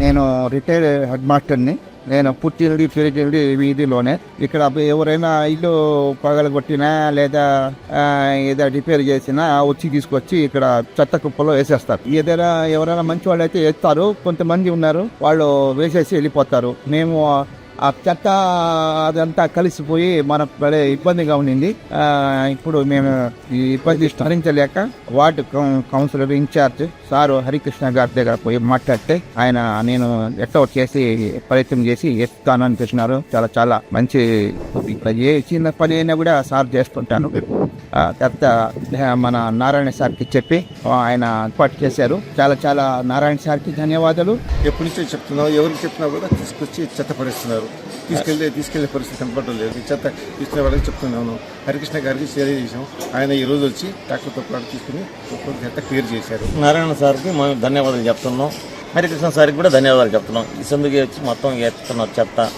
నేను retired head మాస్టర్ని. నేను పుట్టింది పెరిగింది వీధిలోనే. ఇక్కడ ఎవరైనా ఇల్లు పగలగొట్టినా లేదా ఏదో రిపేర్ చేసినా వచ్చి తీసుకొచ్చి ఇక్కడ చెత్త కుప్పలో వేసేస్తారు. ఏదైనా ఎవరైనా మంచి వాళ్ళు అయితే వేస్తారు, కొంతమంది ఉన్నారు వాళ్ళు వేసేసి వెళ్ళిపోతారు. మేము ఆ చెత్త అదంతా కలిసిపోయి మనకు పడే ఇబ్బందిగా ఉండింది. ఇప్పుడు మేము ఈ ఇబ్బంది భరించలేక ward councillor incharge sir Harikrishna గారి దగ్గర పోయి మాట్లాడితే ఆయన నేను ఎట్లా చేసి ప్రయత్నం చేసి ఎత్తానని చెప్పినారు. చాలా చాలా మంచి, ఏ చిన్న పని అయినా కూడా సార్ చేస్తుంటాను. తర్వాత మన నారాయణ సార్కి చెప్పి ఆయన ఏర్పాటు చేశారు. చాలా చాలా నారాయణ సార్కి ధన్యవాదాలు. ఎప్పటి నుంచో చెప్తున్నావు, ఎవరికి చెప్పినా కూడా తీసుకొచ్చి చెత్త పడేస్తున్నారు. తీసుకెళ్లే పరిస్థితి కనపడడం లేదు. చెత్త తీసుకునే వాళ్ళకి చెప్తున్నాను. హరికృష్ణ గారికి షేర్ చేసాం. ఆయన ఈ రోజు వచ్చి ట్రాక్టర్తో పాటు తీసుకుని చెత్త క్లియర్ చేశారు. నారాయణ సార్కి మేము ధన్యవాదాలు చెప్తున్నాం. హరికృష్ణ సార్కి కూడా ధన్యవాదాలు చెప్తున్నాం. ఈ సందుకి వచ్చి మొత్తం ఎత్తున్నారు చెత్త.